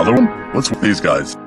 Another one? What's with these guys?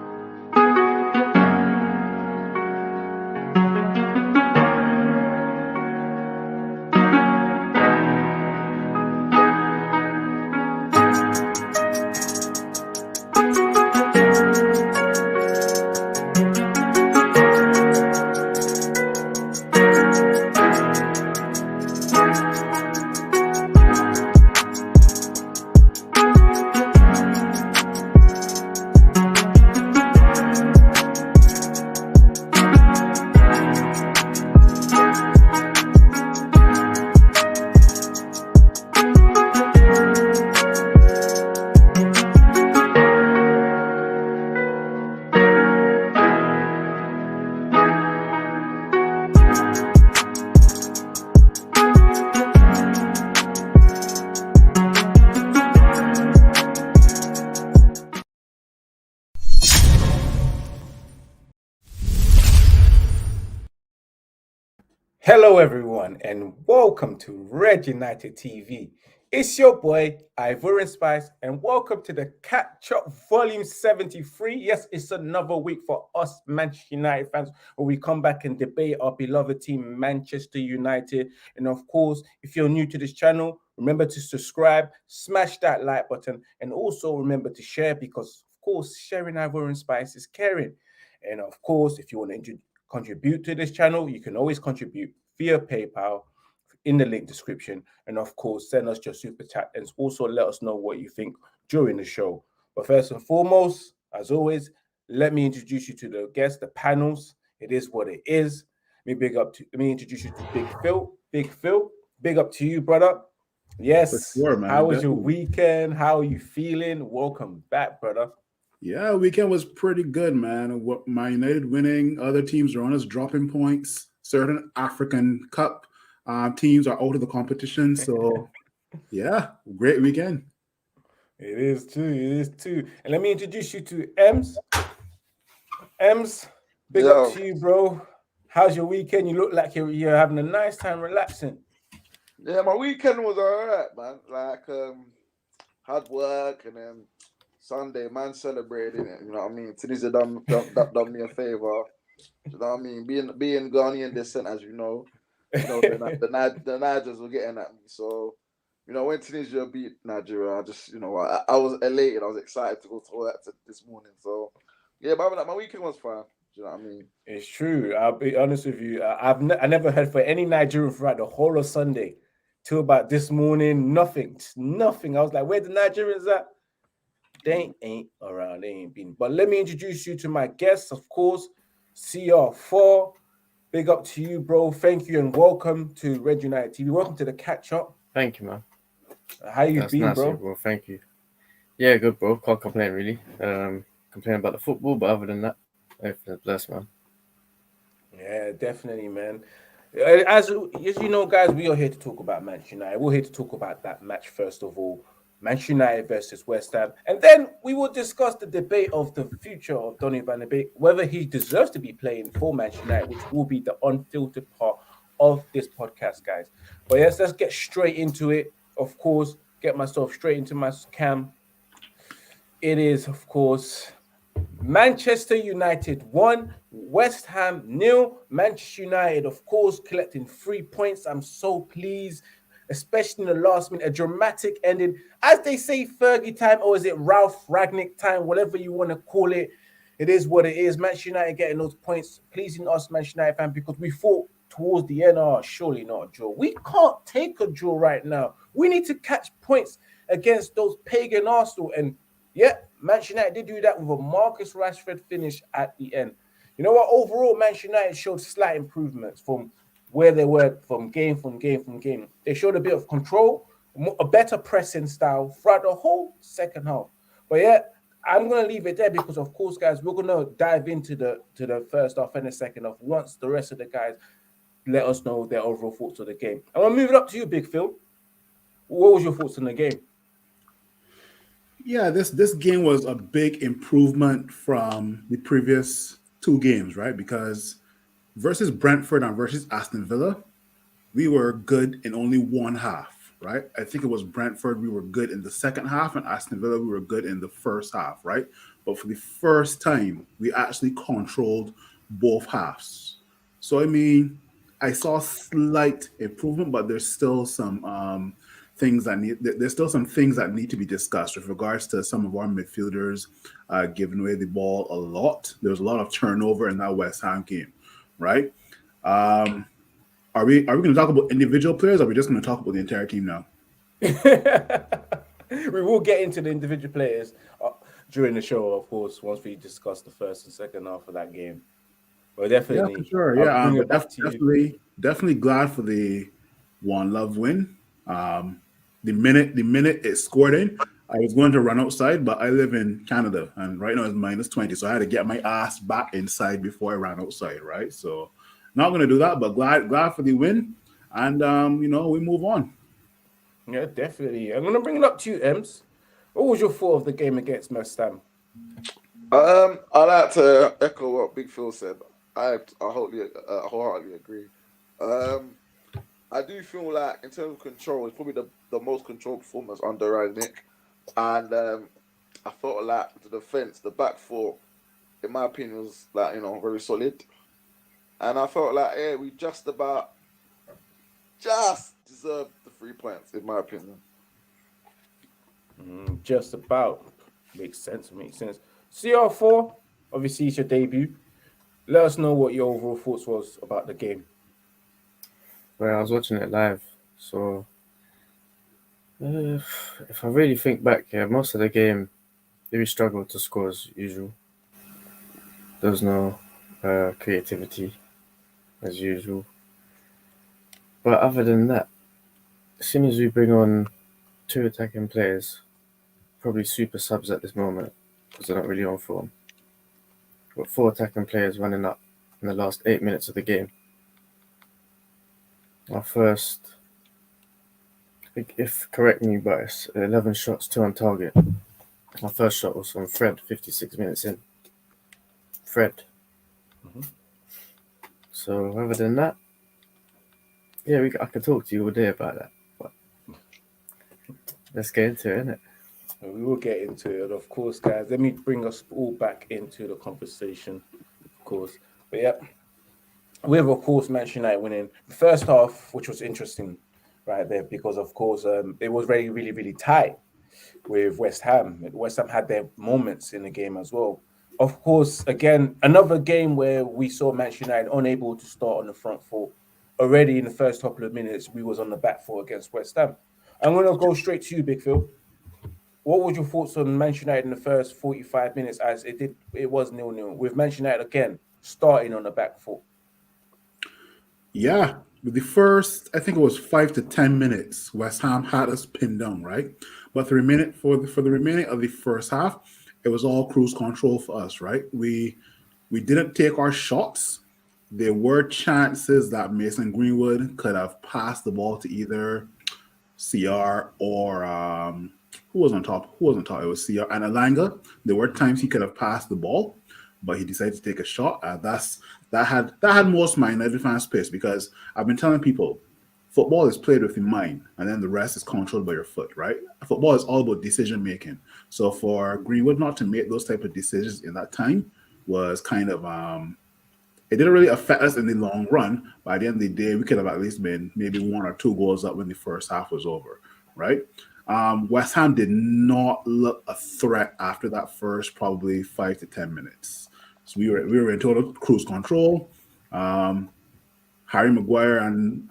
Hello, everyone, and welcome to Red United TV. It's your boy, Ivorian Spice, and welcome to the Catch Up Volume 73. Yes, it's another week for us Manchester United fans where we come back and debate our beloved team, Manchester United. And of course, if you're new to this channel, remember to subscribe, smash that like button, and also remember to share because, of course, sharing Ivorian Spice is caring. And of course, if you want to contribute to this channel, you can always contribute via PayPal in the link description. And of course, send us your super chat and also let us know what you think during the show. But first and foremost, as always, let me introduce you to the guests, the panels. It is what it is. Let me introduce you to Big Phil. Big Phil, big up to you, brother. Yes. Sure, man. How was your weekend? How are you feeling? Welcome back, brother. Yeah, weekend was pretty good, man. My United winning, other teams around us dropping points. Certain African Cup teams are out of the competition. So, yeah, great weekend. It is too. And let me introduce you to Ems. Ems, big up to you, bro. How's your weekend? You look like you're having a nice time relaxing. Yeah, my weekend was alright, man. Like, hard work and then Sunday, man, celebrating it. You know what I mean? Tunisia done me a favor. You know what I mean? Being Ghanaian descent, as you know, the Nigers were getting at me. So, when Tunisia beat Nigeria, I just, I was elated. I was excited to go to work this morning. So, yeah, but my weekend was fine. Do you know what I mean? It's true. I'll be honest with you. I never heard for any Nigerian throughout the whole of Sunday till about this morning. Nothing. I was like, where the Nigerians at? They ain't around. They ain't been. But let me introduce you to my guests, of course, CR4. Big up to you, bro. Thank you and welcome to Red United TV. Welcome to the Catch Up. Thank you, man. How you been, nice, bro? Bro? Thank you. Yeah, good, bro. Can't complain, really. Complain about the football, but other than that, everything's blessed, man. Yeah, definitely, man. As you know, guys, we are here to talk about Manchester United. We're here to talk about that match, first of all. Manchester United versus West Ham. And then we will discuss the debate of the future of Donny van de Beek, whether he deserves to be playing for Manchester United, which will be the unfiltered part of this podcast, guys. But yes, let's get straight into it. Of course, get myself straight into my cam. It is, of course, Manchester United 1, West Ham 0. Manchester United, of course, collecting 3 points. I'm so pleased, especially in the last minute, a dramatic ending. As they say, Fergie time, or is it Ralph Ragnick time, whatever you want to call it. It is what it is. Manchester United getting those points, pleasing us, Manchester United fans, because we thought towards the end, surely not a draw. We can't take a draw right now. We need to catch points against those pagan Arsenal. And yeah, Manchester United did do that with a Marcus Rashford finish at the end. You know what? Overall, Manchester United showed slight improvements from where they were from game. They showed a bit of control, a better pressing style throughout the whole second half. But yeah, I'm going to leave it there because, of course, guys, we're going to dive into the first half and the second half once the rest of the guys let us know their overall thoughts of the game. I'm going to move it up to you, Big Phil. What was your thoughts on the game? Yeah, this game was a big improvement from the previous two games, right? Because versus Brentford and versus Aston Villa, we were good in only one half. right? I think it was Brentford, we were good in the second half, and Aston Villa, we were good in the first half, right? But for the first time, we actually controlled both halves. So, I mean, I saw slight improvement, but there's still some there's still some things that need to be discussed with regards to some of our midfielders giving away the ball a lot. There's a lot of turnover in that West Ham game, right? Um, are we going to talk about individual players? Or are we just going to talk about the entire team now? We will get into the individual players during the show, of course, once we discuss the first and second half of that game. But definitely, Yeah, for sure. I'll Yeah, bring but it back to you. definitely glad for the One Love win. The minute it scored in, I was going to run outside, but I live in Canada, and right now it's -20, so I had to get my ass back inside before I ran outside. Right, so not going to do that, but glad for the win, and we move on. Yeah, definitely. I'm going to bring it up to you, Ems. What was your thought of the game against West Ham? I like to echo what Big Phil said. I wholeheartedly agree. I do feel like in terms of control, it's probably the most controlled performance under Ryan Nick, and I felt like the defense, the back four, in my opinion, was like very solid, and I felt like we just deserved the 3 points in my opinion. Just about. Makes sense. CR4, obviously, it's your debut. Let us know what your overall thoughts was about the game. Well, I was watching it live, so if I really think back, most of the game, we struggled to score as usual. There was no creativity as usual. But other than that, as soon as we bring on 2 attacking players, probably super subs at this moment, because they're not really on form. Got 4 attacking players running up in the last 8 minutes of the game. Our first, if correct me, but it's 11 shots, 2 on target. Our first shot was from Fred, 56 minutes in. Fred. Mm-hmm. So other than that, yeah, I could talk to you all day about that. But let's get into it, innit? We will get into it, of course, guys. Let me bring us all back into the conversation, of course. But yeah, we have, of course, Manchester United winning the first half, which was interesting right there because, of course, it was really, really, really tight with West Ham. West Ham had their moments in the game as well. Of course, again, another game where we saw Manchester United unable to start on the front foot. Already in the first couple of minutes, we was on the back foot against West Ham. I'm going to go straight to you, Big Phil. What was your thoughts on Manchester United in the first 45 minutes as it was 0-0 with Manchester United again starting on the back foot? Yeah, with the first, I think it was 5 to 10 minutes, West Ham had us pinned down, right? But for the remaining of the first half, it was all cruise control for us, right? We didn't take our shots. There were chances that Mason Greenwood could have passed the ball to either CR or who was on top? Who was on top? It was CR and Alanga. There were times he could have passed the ball, but he decided to take a shot. That had most of my United fans pissed because I've been telling people football is played with your mind and then the rest is controlled by your foot, right? Football is all about decision making. So for Greenwood not to make those type of decisions in that time was kind of it didn't really affect us in the long run. By the end of the day, we could have at least been maybe 1 or 2 goals up when the first half was over, right? West Ham did not look a threat after that first probably 5 to 10 minutes. So we were in total cruise control. Harry Maguire and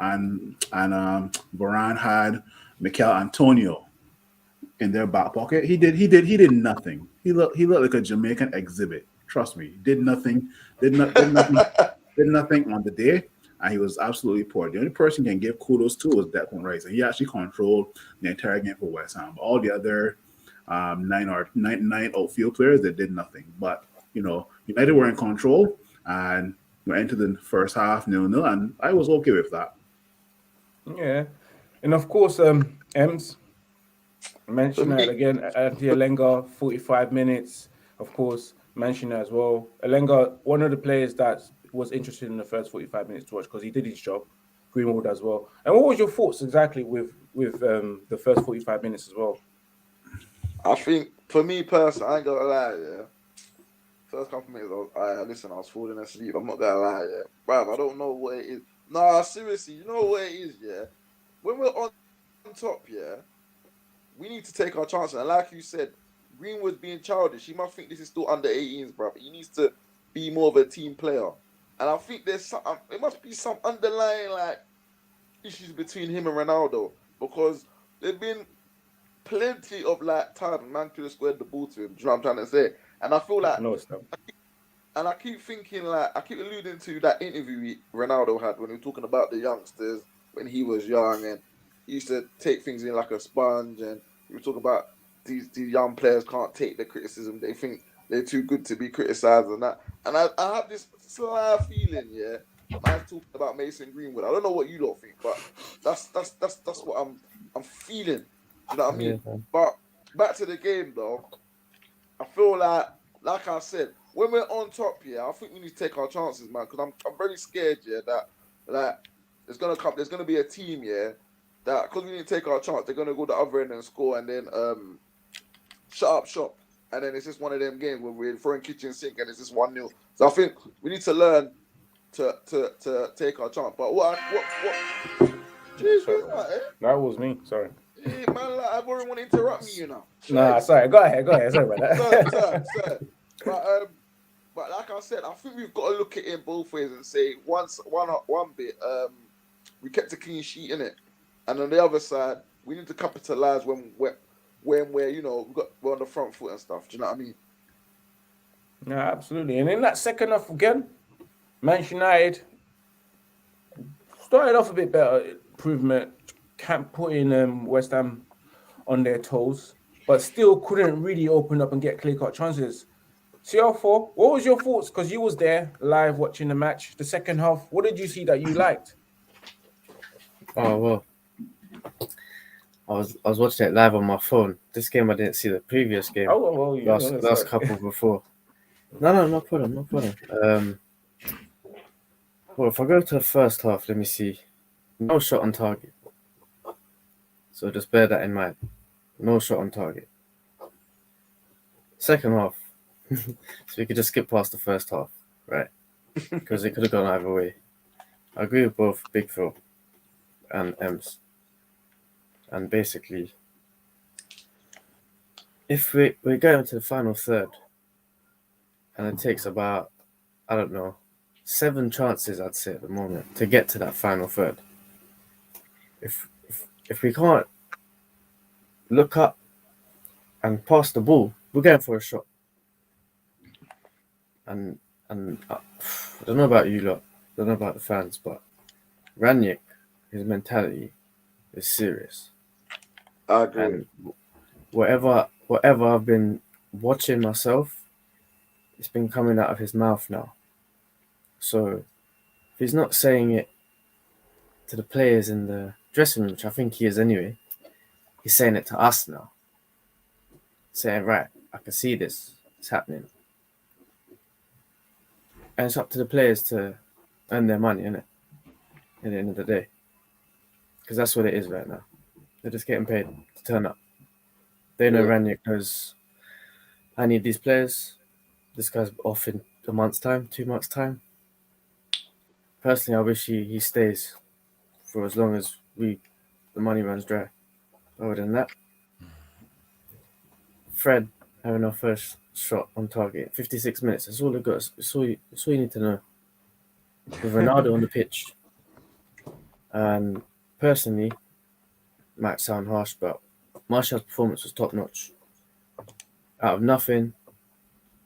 Varane had Mikel Antonio in their back pocket. He did nothing. He looked like a Jamaican exhibit. Trust me, did nothing on the day, and he was absolutely poor. The only person you can give kudos to was Declan Rice, and he actually controlled the entire game for West Ham. But all the other nine outfield players, they did nothing. But United were in control, and we into the first half 0-0, and I was okay with that. Yeah, and of course, Ems mentioned that again. Alenga, 45 minutes. Of course, mentioned as well. Alenga, one of the players that was interested in the first 45 minutes to watch because he did his job. Greenwood as well. And what was your thoughts exactly with with the first 45 minutes as well. I think for me personally, I ain't gonna lie, yeah. First couple minutes, I was falling asleep. I'm not gonna lie, yeah. Bruv, I don't know what it is. Nah, seriously, you know what it is, yeah? When we're on top, yeah, we need to take our chances. And like you said, Greenwood's being childish. He must think this is still under 18s, bruv. He needs to be more of a team player. And I think there's some, it must be some underlying, like, issues between him and Ronaldo. Because there's been plenty of, like, time man could have squared the ball to him. Do you know what I'm trying to say? And I feel like, No, it's not. and I keep thinking, like, I keep alluding to that interview Ronaldo had when he was talking about the youngsters when he was young, and he used to take things in like a sponge, and he was talking about these young players can't take the criticism. They think they're too good to be criticized and that. And I have this sly feeling, yeah, man's talking about Mason Greenwood. I don't know what you lot think, but that's what I'm feeling. Do you know what I mean? Yeah. But back to the game though, I feel like I said, when we're on top, yeah, I think we need to take our chances, man. Because I'm very scared, yeah, that like there's gonna be a team, yeah, that because we need to take our chance, they're gonna go the other end and score, and then shut up shop, and then it's just one of them games where we're throwing kitchen sink and it's just 1-0. So I think we need to learn to take our chance. But what? Jeez, Sorry, who's that, eh? that was me. Sorry. Hey, man, like, I've already want to interrupt me, you know. Nah, sorry. Go ahead. Sorry about that. Sir. But like I said, I think we've got to look at it in both ways and say one bit, we kept a clean sheet in it, and on the other side, we need to capitalize when we're we're on the front foot and stuff. Do you know what I mean? Yeah, absolutely. And in that second half again, Manchester United started off a bit better, improvement, putting West Ham on their toes, but still couldn't really open up and get clear-cut chances. CR4, what was your thoughts? Because you was there live watching the match, the second half. What did you see that you liked? Oh well, I was watching it live on my phone. This game I didn't see the previous game. Oh, well, you last couple before. No problem. Well, if I go to the first half, let me see. No shot on target. So just bear that in mind. No shot on target. Second half. So we could just skip past the first half, right? Because it could have gone either way. I agree with both Big Phil and Ems. And basically, if we go into the final third, and it takes about, I don't know, 7 chances, I'd say, at the moment, to get to that final third. If we can't look up and pass the ball, we're going for a shot. And I don't know about you lot, I don't know about the fans, but Ranić, his mentality is serious. I agree. And whatever I've been watching myself, it's been coming out of his mouth now. So if he's not saying it to the players in the dressing room, which I think he is anyway, he's saying it to us now. Saying, right, I can see this, it's happening. And it's up to the players to earn their money, innit? At the end of the day. Because that's what it is right now. They're just getting paid to turn up. They know Ranić knows, I need these players. This guy's off in a month's time, 2 months' time. Personally, I wish he stays for as long as the money runs dry. Other than that, Fred having our first shot on target, 56 minutes. That's all it got. That's all you need to know. With Ronaldo on the pitch, and personally, might sound harsh, but Martial's performance was top notch. Out of nothing,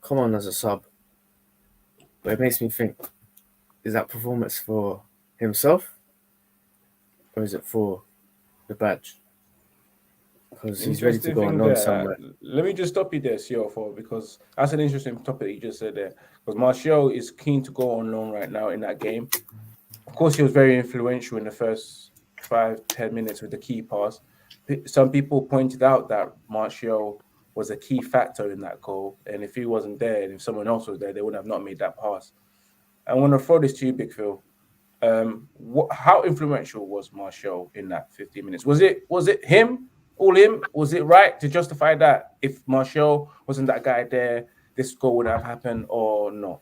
come on as a sub. But it makes me think: is that performance for himself, or is it for the badge? Because he's ready to go on loan somewhere. Let me just stop you there, CR4, because that's an interesting topic you just said there. Because Martial is keen to go on loan right now in that game. Of course, he was very influential in the first 5-10 minutes with the key pass. Some people pointed out that Martial was a key factor in that goal. And if he wasn't there, and if someone else was there, they would have not made that pass. I want to throw this to you, Big Phil. How influential was Martial in that 15 minutes? Was it him, all him? Was it right to justify that if Martial wasn't that guy there, this goal would have happened or no?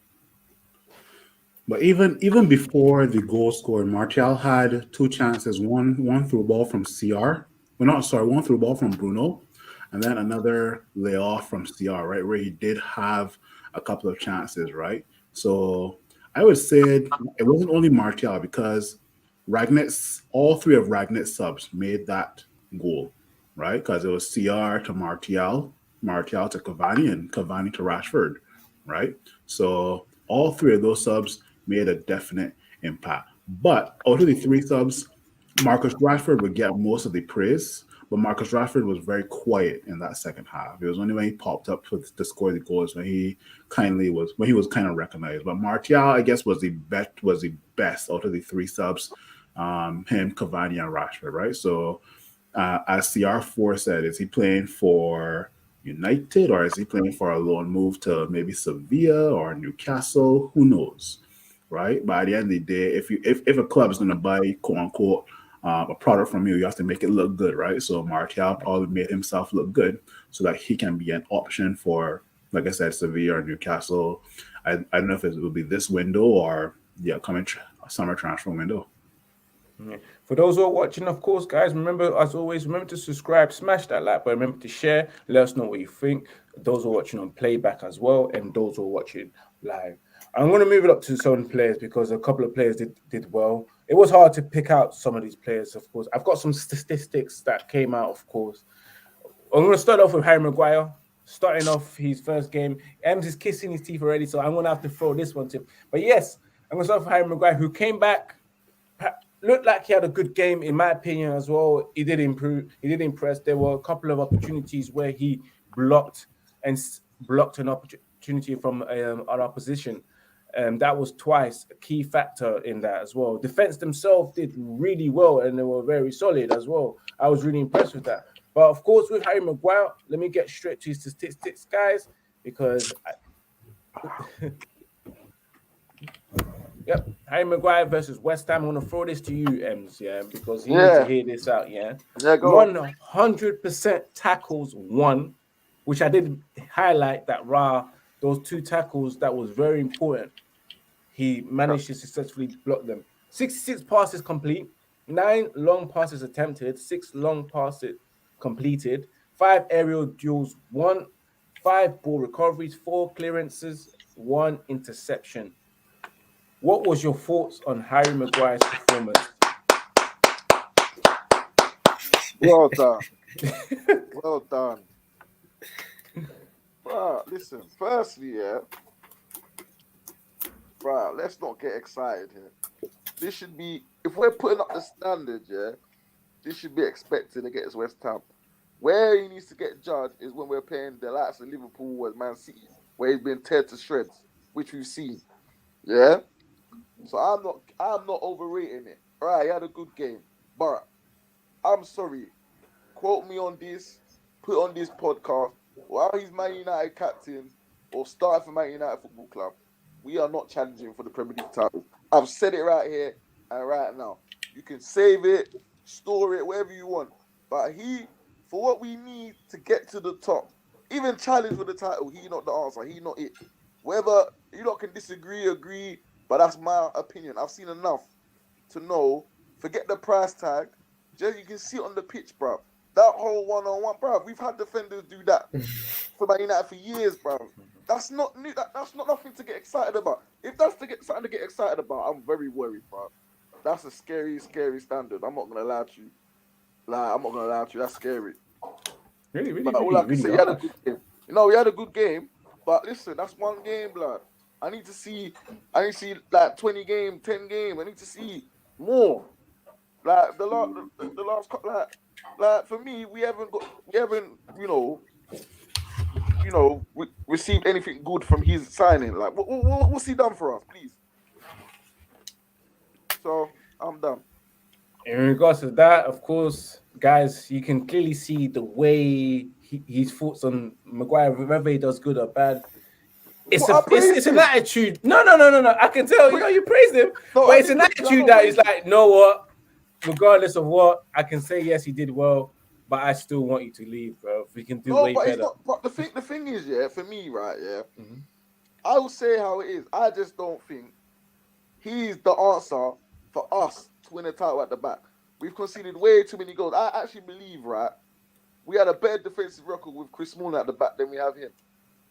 But even before the goal scored, Martial had two chances. One through ball from CR. Well, not sorry, one through ball from Bruno, and then another layoff from CR, right, where he did have a couple of chances, right? So I would say it wasn't only Martial because Ragnit's all three of Ragnit's subs made that goal, right? Because it was CR to Martial, Martial to Cavani, and Cavani to Rashford, right? So all three of those subs made a definite impact. But out of the three subs, Marcus Rashford would get most of the praise, but Marcus Rashford was very quiet in that second half. It was only when he popped up to score the goals when he was kind of recognized. But Martial, I guess, was the best out of the three subs. Him, Cavani, and Rashford, right? So, as CR4 said, is he playing for United or is he playing for a loan move to maybe Sevilla or Newcastle? Who knows, right? But at the end of the day, if a club is going to buy quote unquote a product from you, you have to make it look good, right? So Martial probably made himself look good so that he can be an option for, like I said, Sevilla or Newcastle. I don't know if it will be this window or the upcoming summer transfer window. Yeah. For those who are watching, of course, guys, remember, as always, remember to subscribe, smash that like button, remember to share, let us know what you think. Those who are watching on playback as well, and those who are watching live. I'm going to move it up to some players because a couple of players did well. It was hard to pick out some of these players, of course. I've got some statistics that came out, of course. I'm going to start off with Harry Maguire. Starting off his first game. Ems is kissing his teeth already, so I'm going to have to throw this one to him. But yes, I'm going to start with Harry Maguire, who came back, looked like he had a good game, in my opinion, as well. He did improve. He did impress. There were a couple of opportunities where he blocked an opportunity from our opposition. That was twice a key factor in that as well. Defense themselves did really well, and they were very solid as well. I was really impressed with that. But of course, with Harry Maguire, let me get straight to his statistics, guys, because yep, Harry Maguire versus West Ham. I'm gonna throw this to you, Ems, yeah, because you need to hear this out, yeah. Yeah, go on. 100% tackles won, which I did highlight that those two tackles, that was very important. He managed to successfully block them. 66 passes complete, 9 long passes attempted, 6 long passes completed, 5 aerial duels, 5 ball recoveries, 4 clearances, 1 interception. What was your thoughts on Harry Maguire's performance? Well done. Well done. Bro, listen, firstly, yeah. Bro, let's not get excited here. This should be, if we're putting up the standard, yeah, this should be expected against West Ham. Where he needs to get judged is when we're playing the likes of Liverpool and Man City, where he's been teared to shreds, which we've seen. Yeah? So I'm not overrating it. All right, he had a good game. But I'm sorry. Quote me on this, put on this podcast. While he's Man United captain or starting for Man United Football Club, we are not challenging for the Premier League title. I've said it right here and right now. You can save it, store it, whatever you want. But for what we need to get to the top, even challenge for the title, he not the answer. He not it. Whether you lot can disagree, agree, but that's my opinion. I've seen enough to know. Forget the price tag. Just you can see it on the pitch, bro. That whole one-on-one, bro. We've had defenders do that for Man United for years, bro. That's not new. That's not nothing to get excited about. If that's something to get excited about, I'm very worried, bro. That's a scary, scary standard. I'm not gonna lie to you. I'm not gonna lie to you. That's scary. Really, But all I can say, he had a good game. We had a good game. But listen, that's one game, blood. I need to see like 20 game, 10 game. I need to see more. Like the last like for me, we haven't received anything good from his signing. Like what's he done for us, please? So I'm done. In regards to that, of course, guys, you can clearly see the way his thoughts on Maguire, whether he does good or bad. It's But I praised it's an him. attitude. No. I can tell. You know, you praised him, No, but I it's an didn't praise him, attitude I'm that not is like, know what? Regardless of what, I can say yes, he did well, but I still want you to leave, bro. We can do No, way but it's better. not. But the thing is, yeah, for me, right, yeah, Mhm. I will say how it is. I just don't think he's the answer for us to win a title at the back. We've conceded way too many goals. I actually believe, right, we had a better defensive record with Chris Smalling at the back than we have him,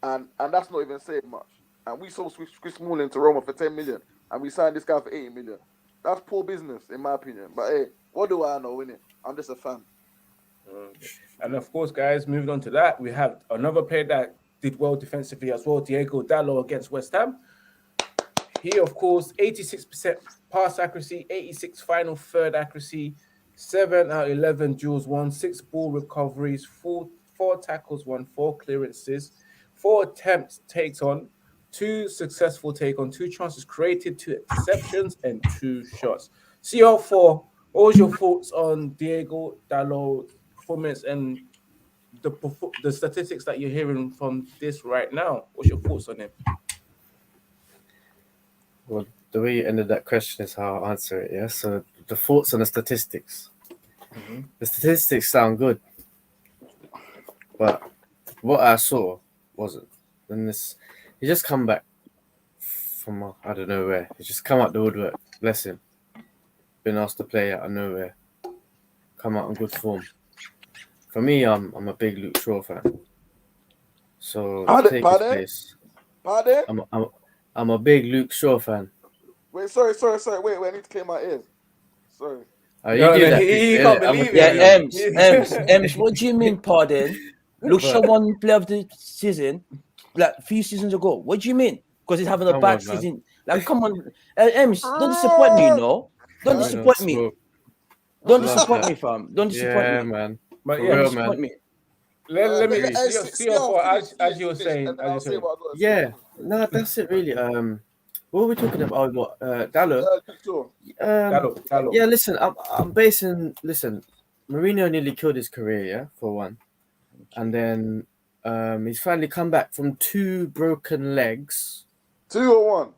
and that's not even saying much. And we sold Chris Smalling to Roma for 10 million, and we signed this guy for 80 million. That's poor business, in my opinion. But hey, what do I know, innit? I'm just a fan. And of course, guys, moving on to that, we have another player that did well defensively as well, Diego Dallo against West Ham. He, of course, 86% pass accuracy, 86 final third accuracy, 7 out of 11 duels won, 6 ball recoveries, 4 tackles won, 4 clearances, 4 attempts takes on, 2 successful take on, 2 chances created, 2 interceptions, and 2 shots. CR4, what was your thoughts on Diego Dallo's performance and the statistics that you're hearing from this right now? What's your thoughts on him? Well, the way you ended that question is how I answer it. Yeah. So the thoughts on the statistics. Mm-hmm. The statistics sound good, but what I saw wasn't. And this, he just come back from I don't know where. He just come out the woodwork. Bless him. Been asked to play out of nowhere. Come out in good form. For me, I'm a big Luke Shaw fan. So to take his place, Pardon? I'm a big Luke Shaw fan. Wait, sorry. Wait, I need to clear my ears. Sorry. You do that. He innit? can't I'm believe Yeah, it. Ems. What do you mean, pardon? Luke Shaw But- won player of the season like a few seasons ago. What do you mean? Because he's having a Come bad on, man. season. Like, come on, Ems, don't disappoint me, you know. Don't We don't disappoint me. smoke. Don't Love disappoint that. me, fam. Don't disappoint Yeah, me. man. But For yeah, Don't real, disappoint man. me. let me See, see I'll finish, as you were finish, saying, and then I'll say what I got to say. Yeah. No, that's it, really. What were we talking about? What? Dallo. Sure. Dallo. Yeah. Listen, I'm basing. Listen, Mourinho nearly killed his career. Yeah, for one, and then he's finally come back from 2 broken legs. 2-1.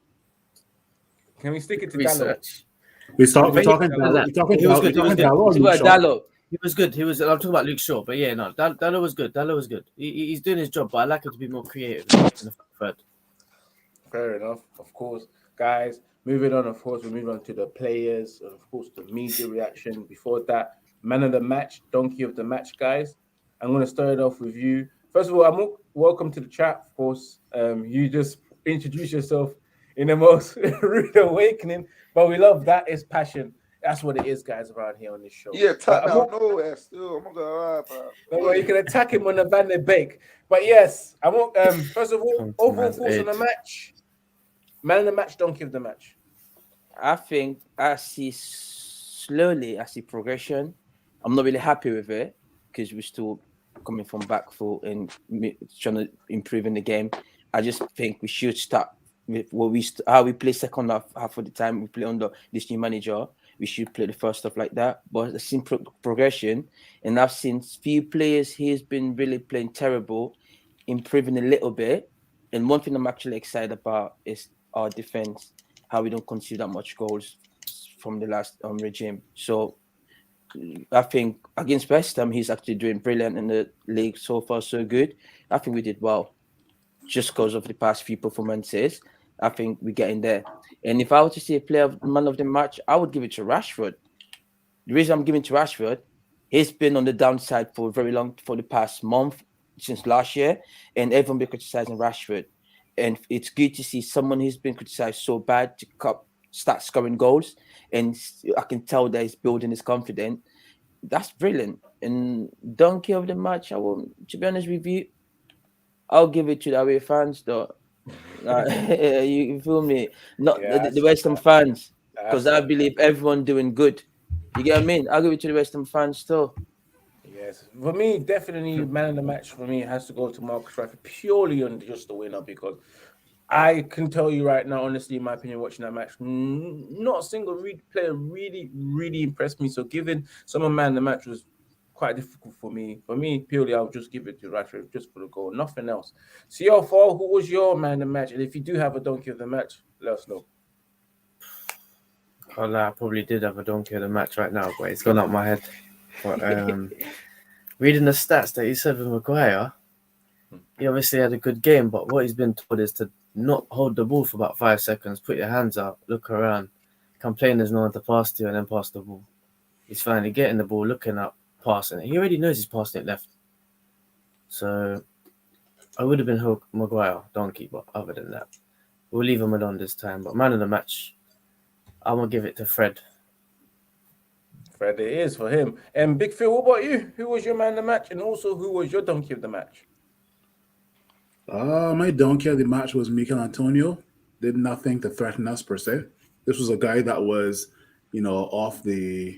Can we stick it to Dallo? Research. We're talking But yeah, Dallo. We're talking he was Dallo. good. He We're was talking good. Dallo or It's Luke about Shaw? Dallo. He was good. I'm talking about Luke Shaw, but yeah, no, Dallo was good. Dallo was good. He's doing his job, but I like him to be more creative in the third. Fair enough, of course, guys. Moving on, of course, we move on to the players, and of course, the media reaction. Before that, man of the match, donkey of the match, guys. I'm going to start it off with you. First of all, welcome to the chat. Of course, you just introduce yourself in the most rude awakening, but we love that. It's passion. That's what it is, guys, around here on this show. Yeah, But tap me out nowhere still. I'm not gonna lie, bro. don't worry, you can attack him on the Van de Beek. But yes, I want first of all, Come to overall man's thoughts on the aid. match. Man of the match, donkey of the match. I think I see progression. I'm not really happy with it because we're still coming from back foot and trying to improve in the game. I just think we should start with how we play second half of the time we play under this new manager. We should play the first stuff like that. But I've seen progression, and I've seen few players he's been really playing terrible, improving a little bit. And one thing I'm actually excited about is our defense, how we don't concede that much goals from the last regime. So I think against West Ham, he's actually doing brilliant in the league so far, so good. I think we did well just because of the past few performances. I think we're getting there. And if I were to see a player man of the match, I would give it to Rashford. The reason I'm giving to Rashford, he's been on the downside for very long, for the past month, since last year, and everyone been criticizing Rashford. And it's good to see someone who's been criticized so bad to start scoring goals. And I can tell that he's building his confidence. That's brilliant. And donkey of the match, to be honest with you, I'll give it to the away fans, though. You feel me? Not the West Ham fans, because I believe everyone doing good. You get what I mean? I'll give it to the West Ham fans still. Yes, for me, definitely man of the match for me has to go to Marcus Rashford purely on just the winner because I can tell you right now, honestly, in my opinion, watching that match, not a single player really impressed me. So giving someone man of the match was quite difficult for me. For me, purely, I'll just give it to Rashford just for the goal, nothing else. CR4, who was your man of the match? And if you do have a donkey of the match, let us know. Oh, I probably did have a donkey of the match right now, but it's gone out my head. But reading the stats that he said with Maguire, he obviously had a good game, but what he's been told is to not hold the ball for about 5 seconds, put your hands out, look around, complain there's no one to pass to, and then pass the ball. He's finally getting the ball, looking up, passing it. He already knows he's passing it left. So I would have been Maguire, donkey, but other than that, we'll leave him alone this time. But man of the match, I'm going to give it to Fred. Fred it is for him. And Big Phil, what about you? Who was your man of the match? And also, who was your donkey of the match? My donkey of the match was Mikel Antonio. Did nothing to threaten us per se. This was a guy that was, you know, he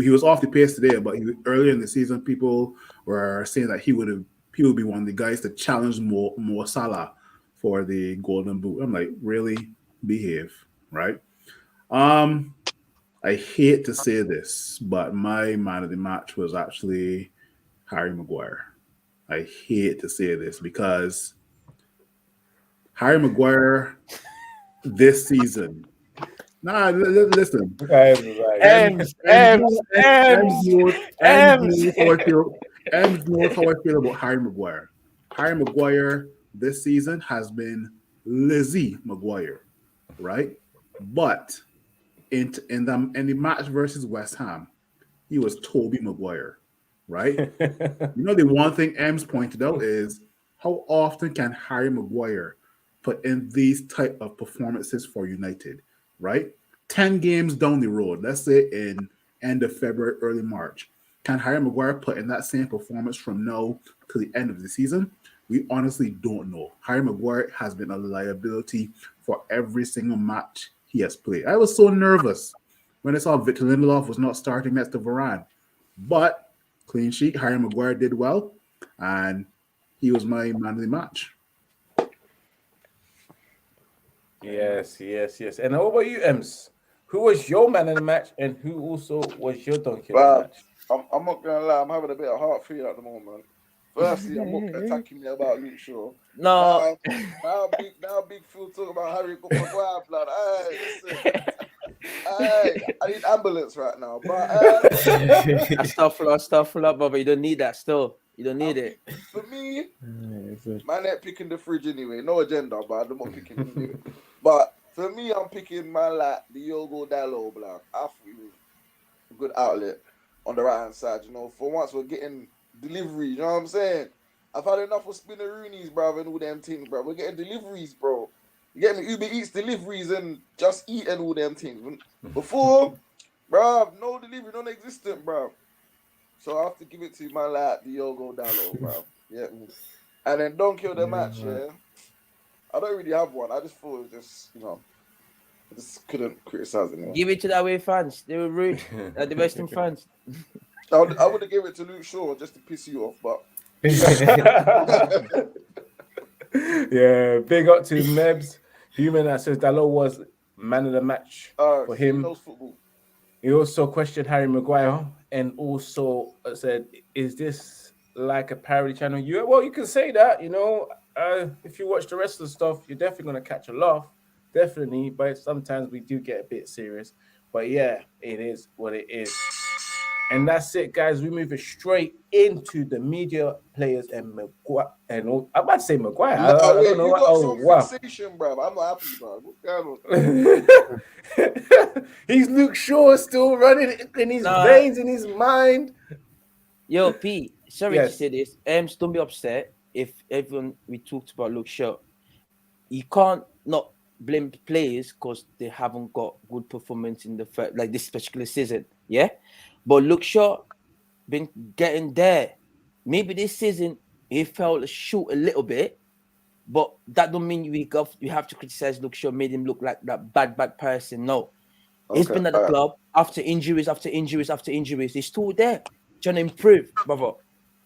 was off the pace today, but earlier in the season, people were saying that he would be one of the guys to challenge Mo Salah for the Golden Boot. I'm like, really? Behave, right? I hate to say this, but my man of the match was actually Harry Maguire. I hate to say this because Harry Maguire this season. Listen. Ems knows how I feel about Harry Maguire. Harry Maguire this season has been Lizzie Maguire, right? But in the match versus West Ham, he was Toby Maguire, right? You know, the one thing Ems pointed out is how often can Harry Maguire put in these type of performances for United, right? 10 games down the road, let's say in end of February, early March, can Harry Maguire put in that same performance from now to the end of the season? We honestly don't know. Harry Maguire has been a liability for every single match he has played. I was so nervous when I saw Victor Lindelof was not starting next to Varane. But clean sheet, Harry Maguire did well, and he was my man of the match. Yes. And what about you, Ems? Who was your man in the match, and who also was your donkey of the match? I'm not gonna lie, I'm having a bit of heart fear at the moment. Firstly, I'm not attacking me about Luke Shaw. No. Now big Phil talk about Harry Maguire blood. Hey, I need ambulance right now. But Astaghfirullah, brother. You don't need that still. You don't need it. For me, man ain't picking the fridge anyway. No agenda, but I'm not picking it anyway. But for me, I'm picking man like the Diogo Dalot, blood. I thought he was a good outlet on the right hand side. You know, for once we're getting deliveries. You know what I'm saying? I've had enough of Spinneroonies, bro, and all them things, bro. We're getting deliveries, bro. You get me? Uber Eats deliveries and just eat and all them things. Before, bro, no delivery, non-existent, bro. So I have to give it to man like Diogo Dalot, bro. Yeah. And then don't kill the match, yeah. I don't really have one. I just thought it was just, you know, I just couldn't criticize anyone. Give it to the away fans. They were rude. The West Ham fans. I would have given it to Luke Shaw just to piss you off, but yeah, big up to Mebs. Human that says Dalot was man of the match for him. Knows football. He also questioned Harry Maguire and also said, "Is this like a parody channel?" Well, you can say that. You know, if you watch the rest of the stuff, you're definitely gonna catch a laugh, definitely. But sometimes we do get a bit serious. But yeah, it is what it is. And that's it, guys. We move it straight into the media players and Maguire. And I'm about to say Maguire. I don't know. You got some fixation, bro. I'm not happy, bro. What's going on? He's Luke Shaw still running in his veins, in his mind. Yo, P, sorry to say this. Don't be upset if everyone we talked about Luke Shaw. You can't not blame players because they haven't got good performance in the like this particular season. Yeah. But Luke Shaw been getting there. Maybe this season he fell short a little bit, but that don't mean we have to criticize Luke Shaw, made him look like that bad person. No. Okay, he's been at the club after injuries. He's still there trying to improve, brother.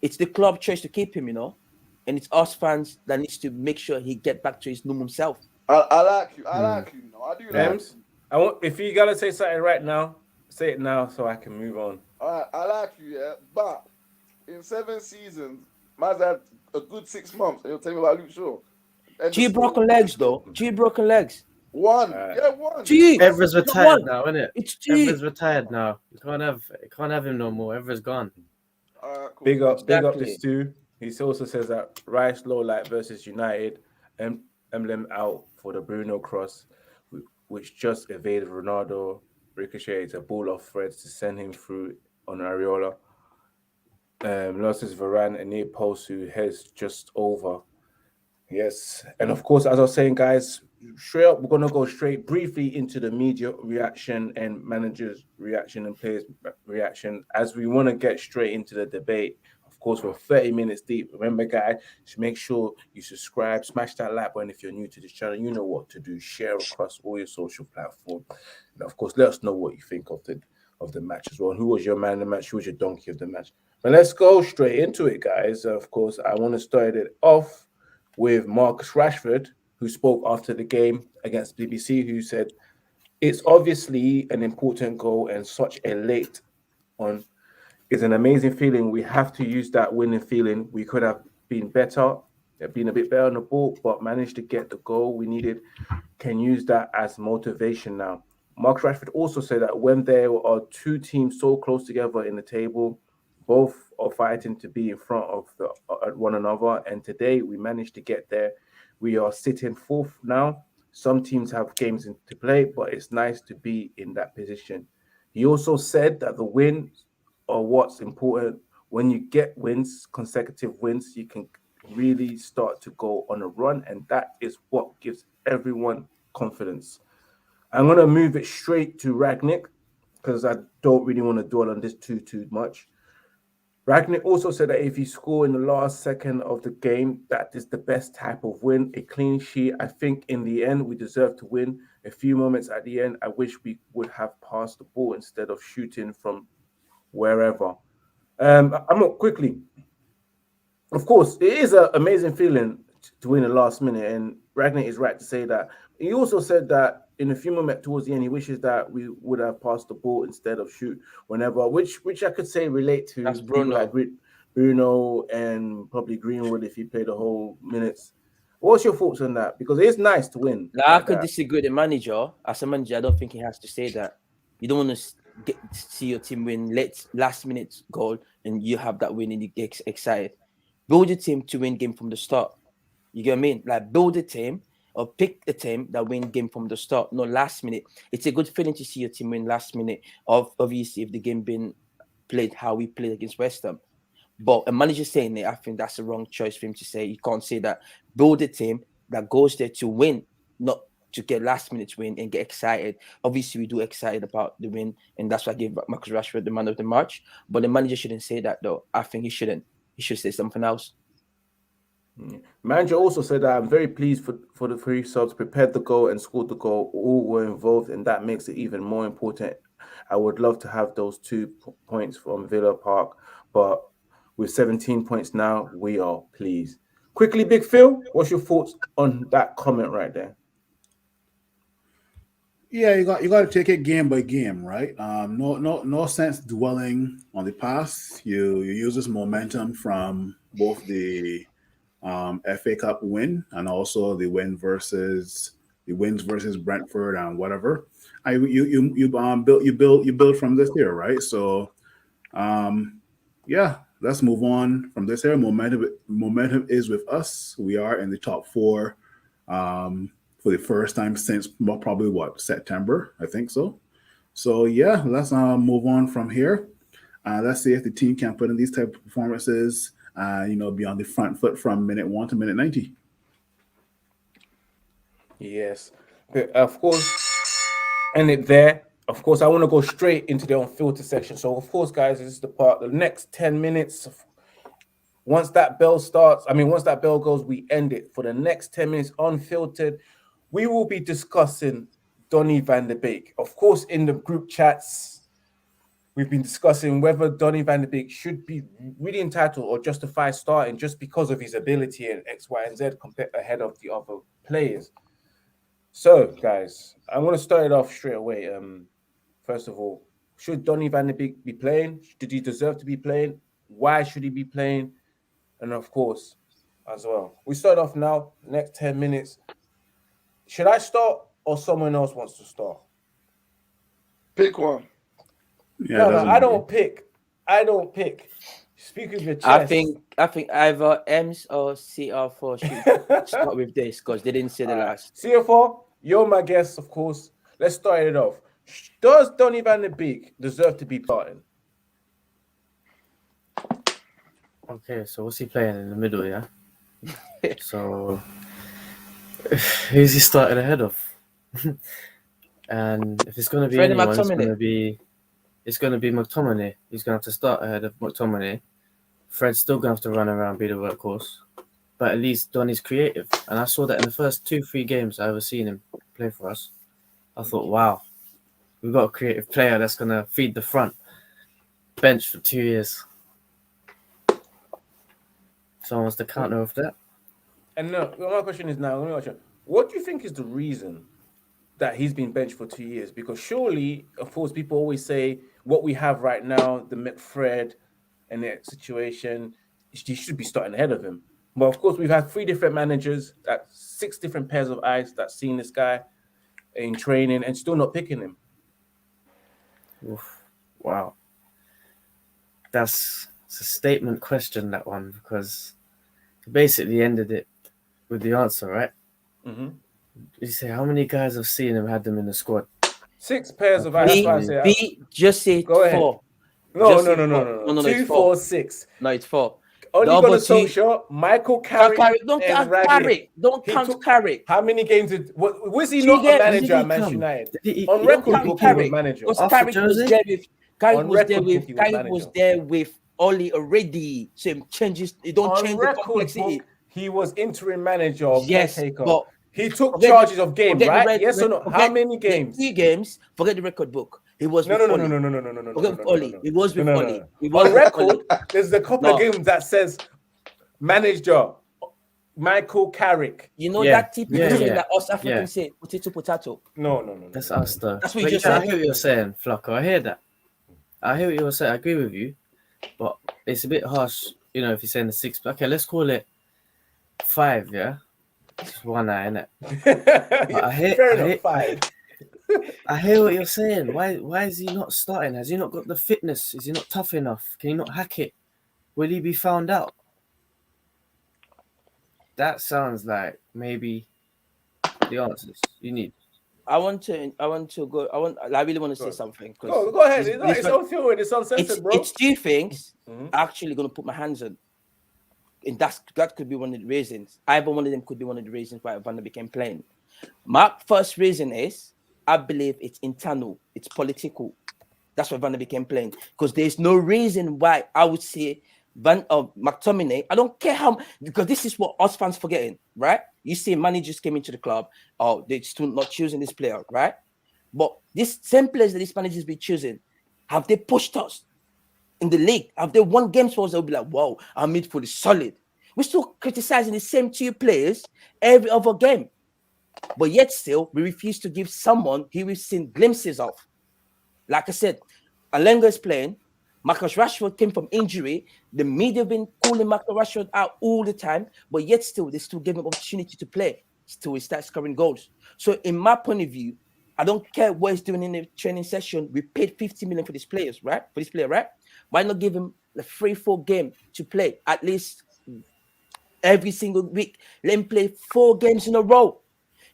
It's the club choice to keep him, you know, and it's us fans that needs to make sure he get back to his normal self. I like you. I like you. No, I do like you. If you gotta say something right now, say it now so I can move on. All right, I like you, yeah, but in 7 seasons, man's had a good 6 months. And you'll tell me about Luke Shaw. End of G story. broken legs though. G broken legs. One, Uh, yeah, one. G. Evra's Not retired one. now, isn't it? It's G. Evra's retired now. You can't have him no more. Evra's gone. All right, cool. big up to Exactly. Stu. He also says that Rice low light versus United, emblem out for the Bruno cross, which just evaded Ronaldo, ricocheted a ball off Fred to send him through on Areola. Losses Varane and near post who heads just over. Yes, and of course, as I was saying, guys, straight up, we're gonna go straight briefly into the media reaction and managers' reaction and players' reaction as we want to get straight into the debate. Of course, we're 30 minutes deep. Remember, guys, just make sure you subscribe, smash that like button if you're new to this channel. You know what to do. Share across all your social platforms, and of course, let us know what you think of the match as well. And who was your man of the match? Who was your donkey of the match? But let's go straight into it, guys. Of course, I want to start it off with Marcus Rashford, who spoke after the game against BBC, who said, "It's obviously an important goal and such a late on. It's an amazing feeling. We have to use that winning feeling. We could have been better, been a bit better on the ball, but managed to get the goal we needed. Can use that as motivation now." Marcus Rashford also said that when there are two teams so close together in the table, both are fighting to be in front of one another. And today we managed to get there. We are sitting fourth now. Some teams have games to play, but it's nice to be in that position. He also said that the wins are what's important. When you get wins, consecutive wins, you can really start to go on a run, and that is what gives everyone confidence. I'm going to move it straight to Ragnick because I don't really want to dwell on this too much. Ragnick also said that if you score in the last second of the game, that is the best type of win, a clean sheet. I think in the end, we deserve to win. A few moments at the end, I wish we would have passed the ball instead of shooting from wherever. I'm not quickly. Of course, it is an amazing feeling to win the last minute, and Ragnar is right to say that. He also said that in a few moments towards the end, he wishes that we would have passed the ball instead of shoot whenever, which I could say relate to That's people like Bruno. Bruno and probably Greenwood if he played the whole minutes. What's your thoughts on that? Because it's nice to win Like, I like could that. disagree with the manager. As a manager, I don't think he has to say that. You don't want to see your team win last minute goal and you have that win and you get excited. Build your team to win game from the start. You get what I mean? Like build a team or pick a team that win game from the start, not last minute. It's a good feeling to see your team win last minute. Obviously, if the game been played how we played against West Ham. But a manager saying it, I think that's the wrong choice for him to say. You can't say that. Build a team that goes there to win, not to get last minute win and get excited. Obviously, we do excited about the win, and that's why I gave Marcus Rashford the man of the match. But the manager shouldn't say that, though. I think he shouldn't. He should say something else. Manager also said that I'm very pleased for the three subs prepared the goal and scored the goal. All were involved, and that makes it even more important. I would love to have those 2 points from Villa Park, but with 17 points now, we are pleased. Quickly, Big Phil, what's your thoughts on that comment right there? Yeah, you got to take it game by game, right? No sense dwelling on the past. You use this momentum from both the FA Cup win and also the wins versus Brentford and whatever. You build from this here, right? So yeah, let's move on from this here. Momentum is with us. We are in the top four for the first time since probably what, September, I think so. So yeah, let's move on from here. Let's see if the team can put in these type of performances. Be on the front foot from minute 1 to minute 90. Yes, but of course, and it there. Of course, I want to go straight into the unfiltered section. So, of course, guys, this is the part. The next 10 minutes. Once that bell goes, we end it. For the next 10 minutes, unfiltered, we will be discussing Donny van der Beek. Of course, in the group chats, we've been discussing whether Donny van der Beek should be really entitled or justified starting just because of his ability in X, Y, and Z compared ahead of the other players. So, guys, I want to start it off straight away. First of all, Should Donny van de Beek be playing? Did he deserve to be playing? Why should he be playing? And of course, as well, we start off now. Next 10 minutes. Should I start or someone else wants to start? Pick one. Yeah, No, doesn't I matter. don't pick. I don't pick. Speak with your chest. I think either M's or CR4 should start with this because they didn't say the last. CFO, you're my guest, of course. Let's start it off. Does Donny van de Beek deserve to be starting? Okay, so what's he playing in the middle, yeah? So who's he starting ahead of? And if it's gonna be Freddie anyone, McTominay. it's gonna be McTominay. He's gonna have to start ahead of McTominay. Fred's still gonna have to run around, be the workhorse. But at least Donny's creative. And I saw that in the first 2-3 games I ever seen him play for us. I thought, wow, we've got a creative player that's gonna feed the front. Bench for 2 years. Someone wants to counter with that. And no, my question is now, what do you think is the reason that he's been benched for 2 years? Because surely, of course, people always say what we have right now, the McFred and the situation, he should be starting ahead of him. But of course, we've had 3 different managers, 6 different pairs of eyes that seen this guy in training and still not picking him. Oof. Wow. That's a statement question, that one, because he basically ended it with the answer, right? Mm-hmm. You say, how many guys have seen him, had them in the squad? 6 pairs of eyes. That's why I say, B, just say Go ahead. 4. no, Just no, say no, no, four. no, No, no, no, 2, it's 4, four. 6. No, it's 4. Only The got a other two- social. Michael Can't Carrick. Don't and count Raggy. Carrick. Don't He count took- Carrick. How many games did? Was he 2 not a games. manager Did he at Manchester come? United? Did he- On he- record, Count book, he was Carrick. manager. Because After Carrick was Jose? there with Carrick On was record there book, with he was Carrick was manager. there with Oli already. So it changes. It don't On change the record complexity. book, he was interim manager or Yes, caretaker. but He took forget charges the- of games, forget the right? red- Yes or no? How forget many the games? 3 games. Forget the record book. He was No, with no, no, Oli. no, no, no, no, no, no, no, Forget no, with no, Oli. no, He was with no, no, Oli. no. He was On with record, Oli. there's a couple of No. games that says manager Michael Carrick. You know Yeah, that typical yeah, thing yeah, that us Africans yeah. say, potato. No, no, no. That's no. us, though. That's what you But just yeah, I said. hear what you're saying, Flacco. I hear that. I hear what you're saying. I agree with you. But it's a bit harsh, if you're saying the 6. Okay, let's call it 5, yeah? It's 1 eye, innit? Fair enough. 5. I hear what you're saying. Why is he not starting? Has he not got the fitness? Is he not tough enough? Can he not hack it? Will he be found out? That sounds like maybe the answers you need. I really want to say something. 'Cause Go ahead. this- It's unfiltered. It's uncensored, bro. It's 2 things. Mhm. Actually, going to put my hands on, and that could be one of the reasons. Either one of them could be one of the reasons why Van der became playing. My first reason is I believe it's internal, it's political. That's why Van der became playing, because there's no reason why I would say McTominay. I don't care how, because this is what us fans forgetting, right? You see, managers came into the club, they're still not choosing this player, right? But this same players that these managers be choosing, have they pushed us in the league? Have they won games for us? They'll be like, wow, our midfield is solid. We're still criticizing the same 2 players every other game. But yet still, we refuse to give someone who we've seen glimpses of. Like I said, Alenga is playing. Marcus Rashford came from injury. The media have been calling Marcus Rashford out all the time, but yet still, they still give him opportunity to play. Still, he starts scoring goals. So in my point of view, I don't care what he's doing in the training session. We paid 50 million for this player, right? Why not give him a 3-4 game to play at least every single week? Let him play 4 games in a row.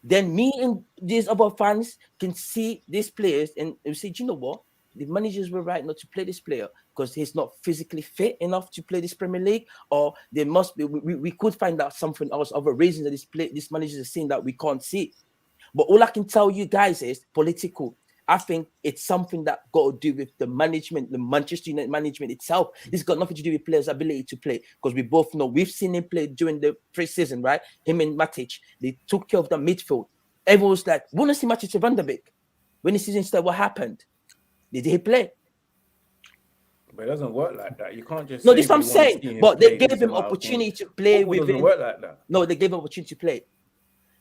Then me and these other fans can see these players and say, do you know what? The managers were right not to play this player because he's not physically fit enough to play this Premier League, or there must be. We could find out something else, other reasons that this managers are saying that we can't see. But all I can tell you guys is political. I think it's something that got to do with the management, the Manchester United management itself. It's got nothing to do with players' ability to play, because we both know we've seen him play during the pre-season, right? Him and Matic, they took care of the midfield. Everyone was like, we want to see Matic to Van der Beek. When the season started, what happened? Did he play? But it doesn't work like that. You can't just. No, say this is what I'm we wanna see saying. him But they play gave this him amount of opportunity games. to play Football with doesn't him. work like that. No, they gave him opportunity to play.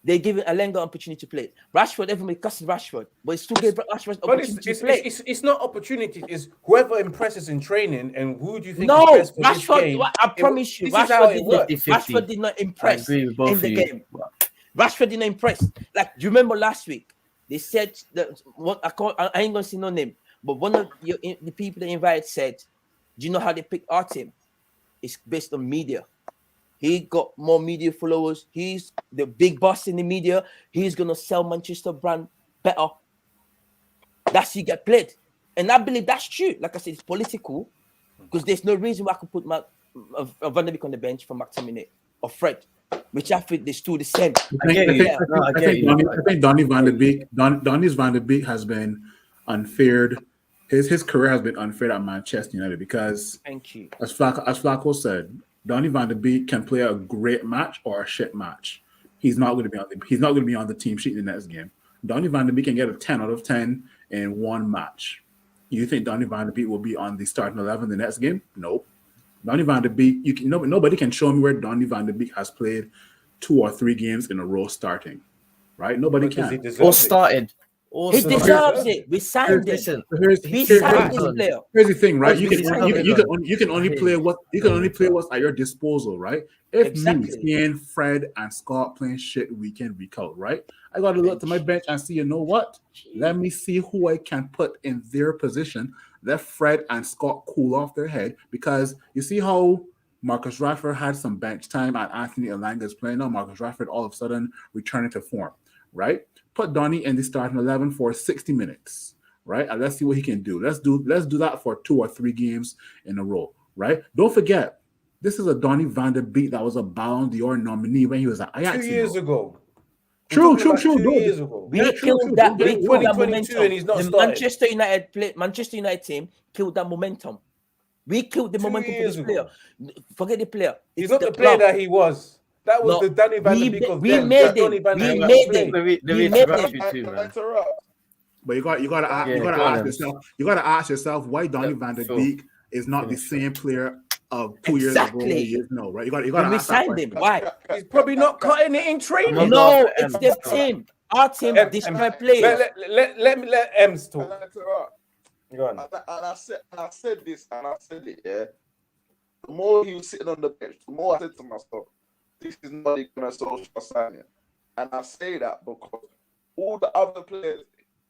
They're giving Alenga opportunity to play. Rashford, everybody cusses Rashford, but it's still giving Rashford But opportunity to play. it's not opportunity. It's whoever impresses in training and who do you think No, is best for this Rashford. game. I promise you, This is how Rashford it works. 50-50. Rashford did not I impress agree with both in of the you. game. Rashford didn't impress. Like, do you remember last week? They said that I ain't gonna say no name, but one of the people they invited said, "Do you know how they pick our team? It's based on media. He got more media followers. He's the big boss in the media. He's gonna sell Manchester brand better. That's he get played, and I believe that's true. Like I said, it's political because there's no reason why I could put Van der Beek on the bench for McTominay or Fred, which I think they're still the same. I get you. No, I get you. I think Donny Van der Beek, Donny's Van der Beek has been unfair. His career has been unfair at Manchester United because, Thank you. as Flacco said, Donny Van der Beek can play a great match or a shit match. He's not going to be on the team sheet in the next game. Donny Van der Beek can get a 10 out of 10 in one match. You think Donny Van der Beek will be on the starting 11 the next game? Nope. Donny Van der Beek, nobody can show me where Donny Van der Beek has played 2 or 3 games in a row starting, right? Nobody can. Or started. He deserves it. We signed him. Listen, We signed this player. Here's the thing, right? Oh, You can only play what's at your disposal, right? If Exactly. me seeing Fred and Scott playing shit week in, week out, right? I gotta look to my bench and see, you know what? Let me see who I can put in their position. Let Fred and Scott cool off their head, because you see how Marcus Rashford had some bench time and Anthony Elanga is playing now. Marcus Rashford all of a sudden returning to form, right? Put Donny in the starting 11 for 60 minutes, right? And let's see what he can do. Let's do that for 2 or 3 games in a row, right? Don't forget, this is a Donny Van der Beek that was a Ballon d'Or nominee when he was at Ajax. 2 years ago. True. 2 years ago. We killed that. We killed that 2022 momentum. and he's not The started. Manchester United team killed that momentum. We killed the 2 momentum for years this player. ago. Forget the player. He's It's not the player club. that he was. That was No, the Donny Van der Beek of we them. made That Donny him. Van der We Beek made play. him. Let me We made interrupt him. you too, Can I man. interrupt? But you gotta ask yourself why Donny Van der Phil. Beek is not the same player of 2 years ago that he is now, right? You gotta When we ask that signed him, question. why? He's probably not cutting it in I'm training. not No, going it's for the Ems. team. Our team Em- destroy Em- players. Let Ems Can talk. I interrupt? Go on. And I said this, and I said it, yeah. The more he was sitting on the bench, the more I said to myself, this is not even a social signing. And I say that because all the other players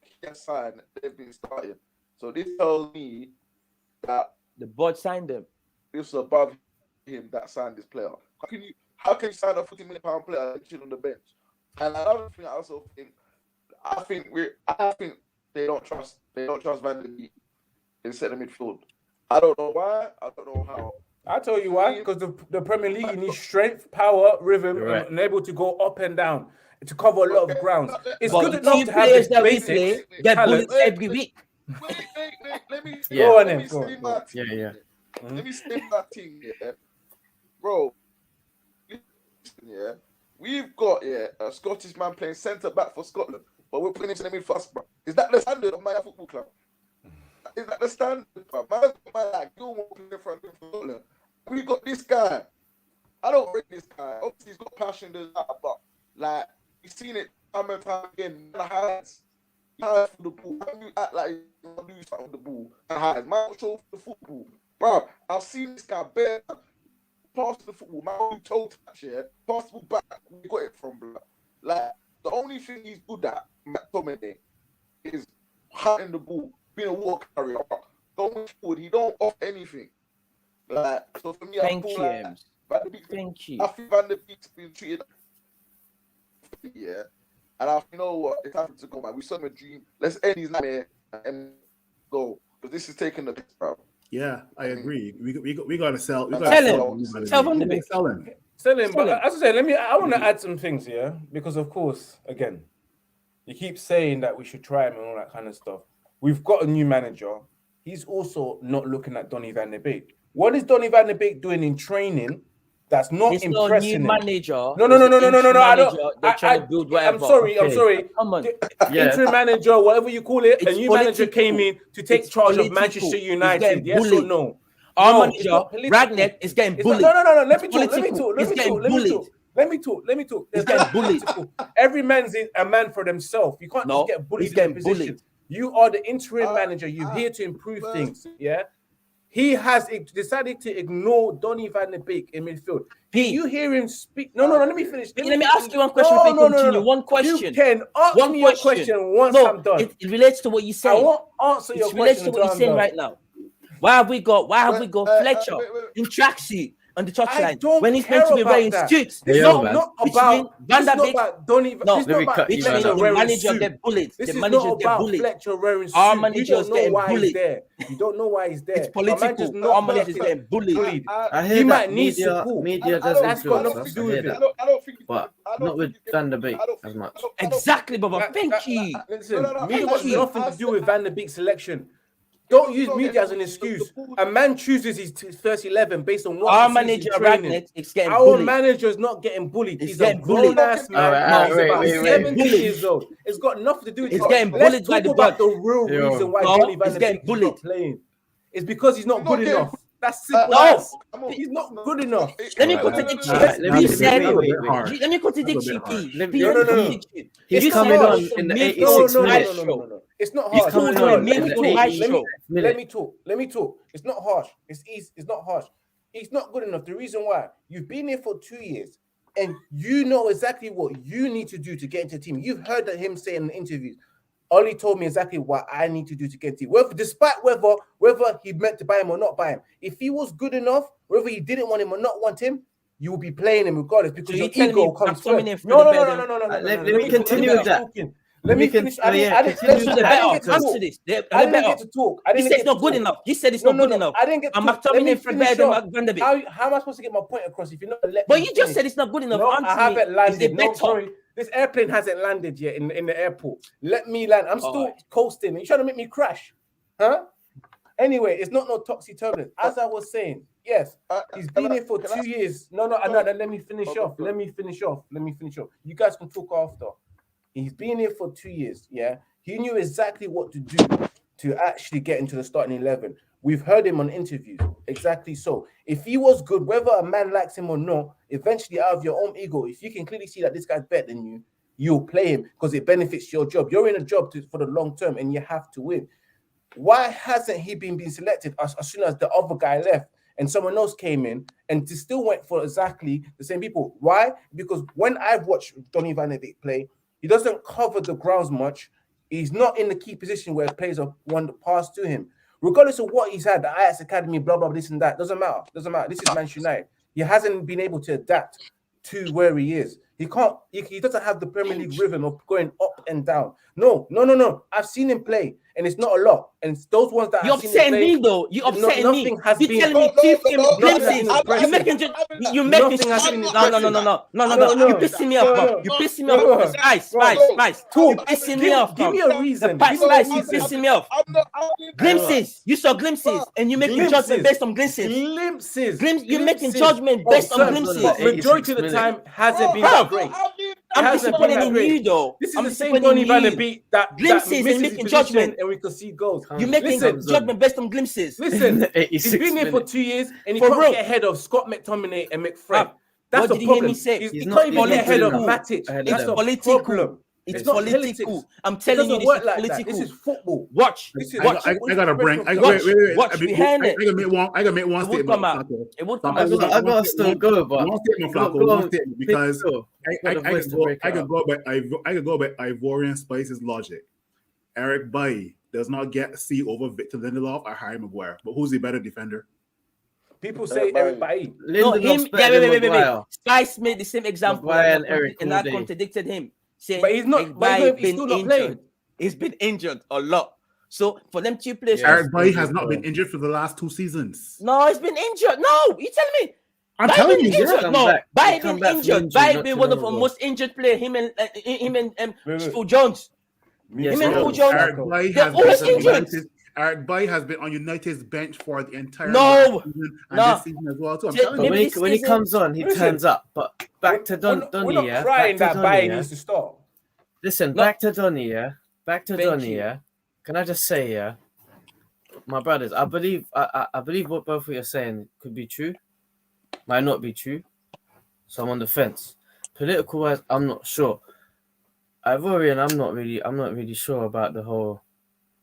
he has signed, they've been starting. So this tells me that The board signed him. this was above him that signed this player. How can you sign a £40 million player sitting on the bench? And another thing I also think, I think they don't trust Van der Beek in centre midfield. I don't know why. I don't know how. I'll tell you why. Because the Premier League needs strength, power, rhythm, You're right. and able to go up and down to cover a lot of grounds. It's But good the enough team to have players the that we basics. play get talent. bullets every week. Wait, let me Yeah. Go on let then, me go say on. my thing. Yeah. Let me say my thing, yeah. Bro, yeah. We've got a Scottish man playing centre back for Scotland, but we're putting him in the mid first, bro. Is that the standard of my football club? Is that the standard, bro? Man, like Gilmore playing in front of Scotland. We got this guy. I don't rate this guy. Obviously, he's got passion, but like we've seen it time and time again. Man hides for the ball. When you act like you want to do something with the ball, and hides. Man, show for the football, bro. I've seen this guy bare pass the football. Man, who toe touch, yeah, pass the ball back. We got it from, bro. Like the only thing he's good at, McTominay, is hunting the ball, being a walk carrier. Going forward, he don't offer anything. Like, so for me, Thank I you, feel like Ems. Van der Beek, Thank you. I think Van der Beek's been treated, yeah. And you know what? It's happened to go, man. We saw him a dream. Let's end his nightmare and go. Because this is taking the piss, bro. Yeah, I agree. We gotta sell. We Tell gotta him. sell. Tell Van der We Beek. sell him. Sell him, but Sell him. as I said, I want to add some things here because, of course, again, you keep saying that we should try him and all that kind of stuff. We've got a new manager. He's also not looking at Donny Van der Beek. What is Donny Van der Beek doing in training that's not It's not a new impressing him? manager. No. It's an interim I manager. don't. They're trying to build whatever. I'm sorry. Come on. Yeah. Interim manager, whatever you call it, a It's new manager political. came in to take It's charge of political. Manchester He's United. getting Yes or bullied. no? Our No, it's manager, not political. Ragnet, is getting It's not- bullied. no. Let It's me talk. political. He's getting bullied. Let me talk. He's There's getting no bullied. principle. Every man's a man for themselves. You can't No, just get bullied he's in a getting position. bullied. You are the interim manager. You're here to improve things. Yeah. He has decided to ignore Donny van de Beek in midfield. You hear him speak. No. Let me finish. Let me ask you one question before you continue. One question. You can ask me your question once I'm done. It relates to what you're saying. I won't answer your It relates question to what you're saying right now. Why have we got Fletcher in tracksuit on the touchline when he's meant to be wearing suits? This is not about Donny. No, This is not about the wearing manager suit. get bullied. This The is managers not get about bullied. Fletcher wearing suit. Our managers getting bullied. You don't know why he's there. It's political. Our managers getting bullied. I hear He that might need media, support. media That's does got influence nothing us. to I do hear with that, it. I don't think, but I don't not with think Van der Beek as much. Exactly, Baba. Thank you. Listen, No, media got you. nothing to do with Van der Beek's selection. Don't use media as an excuse. A man chooses his first 11 based on what Our he sees manager in training. Ragnet is getting Our bullied. manager is not getting bullied. He's He's getting a grown-ass man. Alright, He's wait, about wait, wait. 70 Bullied. years old. It's got nothing to do with He's it. getting Let's bullied by talk the about God. the real Yo. reason why No, Donny van he's der getting Beek is not bullied. playing. It's because he's not He's good not getting- enough. That's simple. No. He's not good enough. Let me Alright, contradict you. alright, let me- You wait, said, wait, wait, wait. let me contradict That's a you, bit harsh. please. Let me- Please, No, let me no, no. contradict you. He's You coming said on it's a in the midfield 86th No, minute. maestro. It's not He's harsh. coming Talking on a in the midfield maestro. Let me talk. It's not harsh. It's easy. It's not harsh. He's not good enough. The reason why, you've been here for 2 years and you know exactly what you need to do to get into the team. You've heard him say in the interviews, Ollie told me exactly what I need to do to get to him. Despite whether he meant to buy him or not buy him. If he was good enough, whether he didn't want him or not want him, you will be playing him regardless because So your you're telling ego me comes McTominay first. for No. the better- Let me continue with that. Let me finish. I didn't So get they're to better. talk. Answer this. They're I didn't better. get to talk. I You didn't said get it's not to good talk. enough. You said it's not good enough. I didn't get to And talk. Let me McTominay for finish better off. than Van der Beek. How am I supposed to get my point across if you're not letting But me you just finish? said it's not good enough. No, Answer I haven't me. landed. Is it No, better? sorry. This airplane hasn't landed yet in the airport. Let me land. I'm still Alright. coasting. You're trying to make me crash. Huh? Anyway, it's not no toxic turbulence. As I was saying, yes, he's been here for 2 years. No, let me finish off. Let me finish off. You guys can talk after. He's been here for 2 years, yeah? He knew exactly what to do to actually get into the starting 11. We've heard him on interviews, exactly so. If he was good, whether a man likes him or not, eventually out of your own ego, if you can clearly see that this guy's better than you, you'll play him because it benefits your job. You're in a job for the long term and you have to win. Why hasn't he been selected as soon as the other guy left and someone else came in and still went for exactly the same people? Why? Because when I've watched Donny van de Beek play, he doesn't cover the grounds much. He's not in the key position where players are one to pass to him. Regardless of what he's had, the Ajax Academy, blah, blah, this and that, doesn't matter. This is Manchester United. He hasn't been able to adapt to where he is. He doesn't have the Premier League rhythm of going up and down. No. I've seen him play, and it's not a lot. And it's those ones that You're I've seen him upsetting play, me though. You're upsetting me. nothing has You're been- telling me two glimpses. nothing You're making Nothing has been no. No. You're pissing me off, bro. You're pissing me off. Spice. You're pissing me off, Give bro. me a reason. The Give me a Spice, you're reason. pissing me off. Glimpses. You saw glimpses, and you're making judgment based on glimpses. You're making judgment based on glimpses. But majority of the time hasn't been Bro, that great. I'm hasn't disappointed been in that great. you, though. This is I'm the same disappointed Donny in van der you. Beek that Glimpses and misses his making position judgment. and we can see goals. You're making Listen. judgment based on glimpses. Listen, he's 86 been here for minutes. 2 years and he For can't real. get ahead of Scott McTominay and McFred. Bruv, That's what the did you hear problem. me say? He He's can't not- even he's get not ahead good of enough. Matic. Ahead of That's them. the Political. problem. It's not political. politics. I'm It telling you, doesn't this work is like that. political. This is football. Watch. This is I Watch. gotta bring. I Watch. wait. Watch behind it. I gotta make one It would statement. come out. Flacco. It would Flacco, come out. I gotta still go, but one statement, Flacco. go One on. statement, because Go. I Got the voice to break it up. I could go by Ivorian Spice's logic. Eric Bailly does not get C over Victor Lindelof or Harry Maguire, but who's the better defender? People say Eric Bailly. No, him. Lindelof's better than Wait. Maguire. Spice made the same example, Maguire and Eric and I all day. contradicted him, saying, But he's not. But he's still not playing. He's been injured a lot. So for them two players, Yeah. Eric Bailly has not been injured for the last 2 seasons. no, he's been injured. No, you telling me? I'm Bailly telling been you, injured. yeah. Come No, back. Bailly He come been back from injured. injury Bailly not been too one of long the ago. most injured player. Him and Wait. Phil Jones. Yes, Him and bro. Phil Jones. Eric Bailly They're has always been on injured. Eric Bailly has been on United's bench for the entire No. last season and No. this season as well too. I'm Just telling But you. maybe when he this comes on, he Listen. turns up. But back to We're Donny, not yeah. crying Back to that Donny, Bailly yeah. needs to start. Listen, No. back to Donny, yeah. Back to Thank Donny, you. yeah. Can I just say, yeah, my brothers, I believe what both of you are saying could be true, might not be true. So I'm on the fence. political wise, I'm not sure. Ivorian, I'm not really sure about the whole.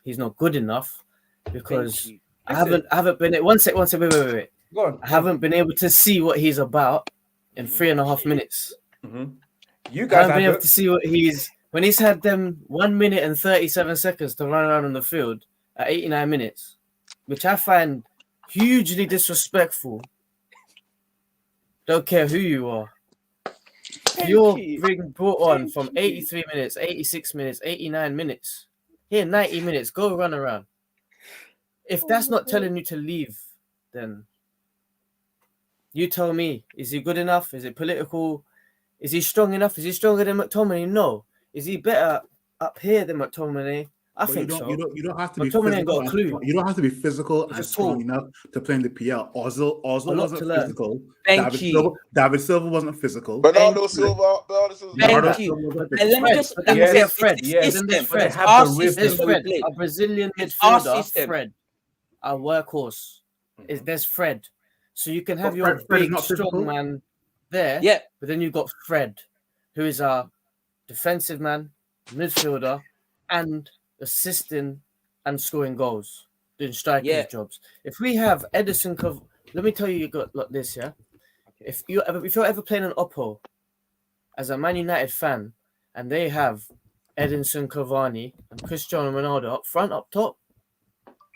He's not good enough because Thank you. I haven't been. One sec, wait. Go on. I haven't been able to see what he's about in Mhm. 3.5 minutes. Mm-hmm. You I guys haven't been able haven't. to see what he's when he's had them 1 minute and 37 seconds to run around on the field at 89 minutes, which I find hugely disrespectful. Don't care who you are. You're being brought on from 83 minutes, 86 minutes, 89 minutes. Here, 90 minutes. Go run around. If that's not telling you to leave, then you tell me. Is he good enough? Is it political? Is he strong enough? Is he stronger than McTominay? No. Is he better up here than McTominay? I But think so. you don't have to be McTominay ain't physical. got a clue. You don't have to be physical He's and just strong tall. enough to play in the PL. Ozil A lot wasn't to learn. physical. Thank you. David Silva wasn't physical. Bernardo Thank you. Silva. Thank Bernardo you. Silva wasn't And let me physical. just But let me then say there's Fred. yes, Then system. there's but they Fred. have Our the system rhythm. There's that we Fred, play. a Brazilian It's our midfielder. system. Fred, a workhorse. Mhm. There's Fred. So you can have But your Fred is big, not physical. strong man there. Yeah. But then you've got Fred, who is our defensive man, midfielder, and assisting and scoring goals, doing strikers' Yeah. jobs. If we have Edison, let me tell you, you got like this, yeah. If you're ever playing an Oppo as a Man United fan, and they have Edinson Cavani and Cristiano Ronaldo up front, up top,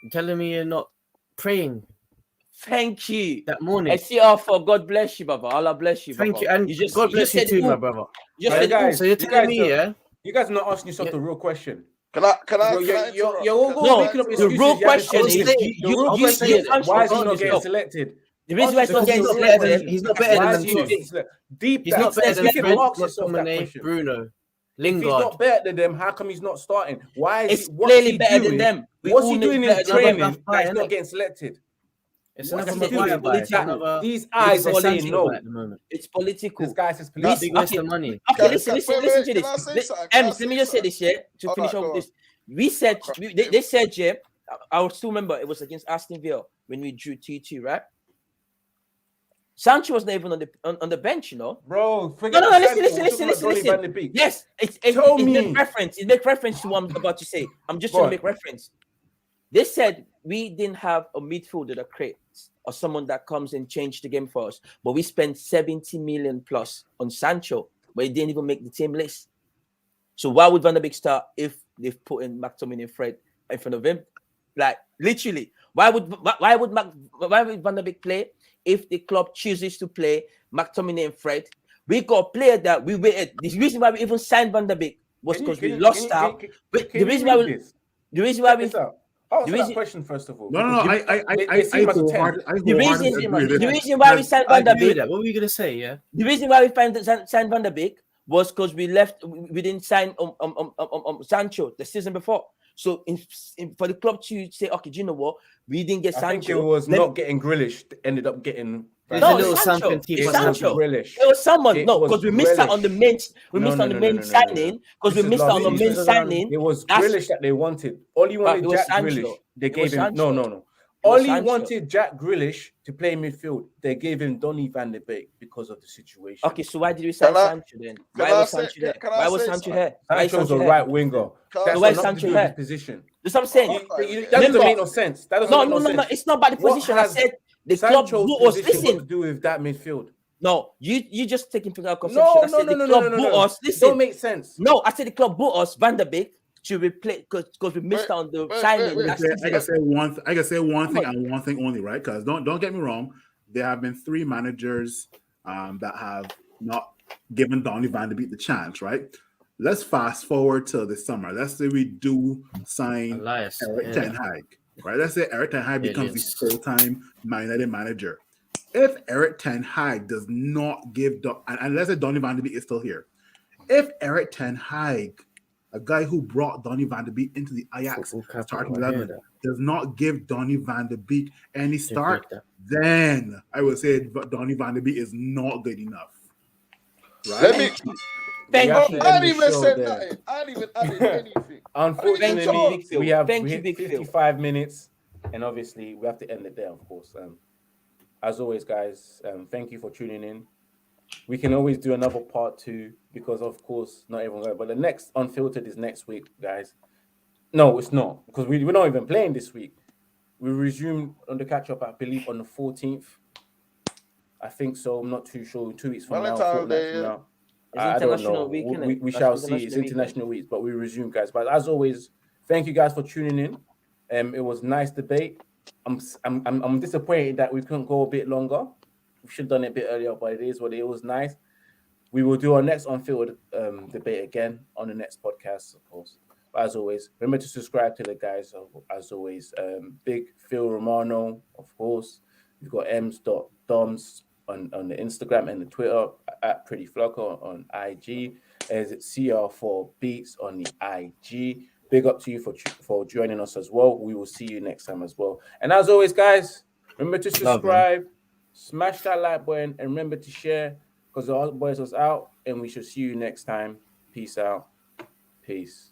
you're telling me you're not praying Thank you. that morning? I see our for God bless you, Baba. Allah bless you, Thank Baba. you, and you just God you bless just you said too, my ooh. brother. You just Hey, said guys, So you're you telling guys me, are- yeah? You guys are not asking yourself the real question. Can I You're interrupt? all Can going I making up interrupt? the excuses. real You haven't question told is me. The real question is, answer why is he yourself. not getting selected? The reason why he's not Answer getting the real better selected. than, he's not better Why than is them he not two. getting selected? Deep He's that. not better than Speaking Fred, of, ask yourself that McTominay, question. Bruno, If he's Lingard. not better than them, how come he's not starting? Why is It's he? What's clearly he better doing? than them. We What's all he know doing it's in better than them. training Buy, that he's innit? not getting selected? It's What's another he doing? Maguire buy. It's Political. another. These Big eyes are West saying Ham no. buy at the moment. It's political. This guy says Big police. waste Okay. of money. Okay, listen to Can this. I say something? Can I Let me just say say this here to All finish right, off go with this. We said they said, yeah, I would still remember it was against Aston Villa when we drew 2-2, right? Sancho was not even on the bench, you know. Bro, No, forget listen. Donny Beek. Yes, Tell it me. make reference. It make reference to what I'm about to say. I'm just Go trying on. to make reference. They said we didn't have a midfielder that creates or someone that comes and change the game for us, but we spent 70 million plus on Sancho, but he didn't even make the team list. So why would Van der Beek start if they've put in McTominay and Fred in front of him? Like literally, why would Van der Beek play if the club chooses to play McTominay and Fred? We got a player that we waited. The reason why we even signed Van der Beek was because we lost out. The reason why we Answer that question first of all. No. They seem as a 10. The reason why we signed I Van der agree with Beek. that. What were you gonna say? Yeah. The reason why we signed Van der Beek was because we didn't sign Sancho the season before. So for the club to say, okay, do you know what? We didn't get I Sancho. think it was not getting Grealish. Ended up getting. There's No, a little Sancho. something keep It's on Sancho. happening. Grealish. It was someone. It No, was because we missed out on the main. We missed out on the main signing because we This is missed out on last the main season. signing. It was That's- Grealish that they wanted. All he But wanted it was Jack Sancho. Grealish. They It was gave him Sancho. no. It was All he Sancho. wanted Jack Grealish to play midfield. They gave him Donny van de Beek because of the situation. Okay, so why did we sign Can I- Sancho then? can Why I was say- Sancho there? can I Why was say Sancho something? here? Why is Sancho's a Sancho right here? winger. Can That's why got is nothing to Sancho do with his here? position. That's what I'm saying. That doesn't Remember- make no sense. That doesn't No, make no sense. It's not about the What position. I has said the club Sancho's bought us. position got Listen, to do with that midfield. no, you just taking figure out conception. No. I said the club bought us. Listen, Don't make sense. no, I said the club bought us Van der Beek to replace because we missed out on the signing. wait. I last can season. say one. I can say one thing and one thing only, right? Because don't get me wrong. There have been 3 managers that have not given Donny van de Beek the chance, right? Let's fast forward to the summer. Let's say we do sign Elias. Eric Yeah. Ten Hag, right? Let's say Eric Ten Hag becomes Aliens. the full-time Man United manager. If Eric Ten Hag does not give and let's say Donny van de Beek is still here, if Eric Ten Hag, a guy who brought Donny van de Beek into the Ajax Football capital, starting I hear 11, that. does not give Donny van de Beek any Just start, like that. then I would say Donny van de Beek is not good enough. Right? Let me. Thank We have you. to I end didn't the even show say there. nothing. I didn't even add anything. Unfortunately, Big Phil. we have Thank we you, hit Big Phil. 55 minutes, and obviously we have to end it there, of course. As always, guys, thank you for tuning in. we can always do another part 2 because, of course, not everyone going. But the next Unfiltered is next week, guys. No, it's not because we're not even playing this week. We resume on the catch up, I believe, on the 14th. I think so. I'm not too sure. 2 weeks from now, Valentine's fortnight Day, from yeah. now. It's I don't International know. Week, innit? We That's shall see. It's International Week, innit? International Weeks, but we resume, guys. But as always, thank you guys for tuning in. It was nice debate. I'm disappointed that we couldn't go a bit longer. We should have done it a bit earlier, but it is what it was. Nice. We will do our next on-field debate again on the next podcast, of course. But as always, remember to subscribe to the guys. As always, Big Phil Romano, of course. We've got Ms.Doms on the Instagram and the Twitter at Pretty Flocker on IG. As it CR4 Beats on the IG. Big up to you for joining us as well. We will see you next time as well. And as always, guys, remember to subscribe, smash that like button, and remember to share because the Boys was out. And we shall see you next time. Peace out. Peace.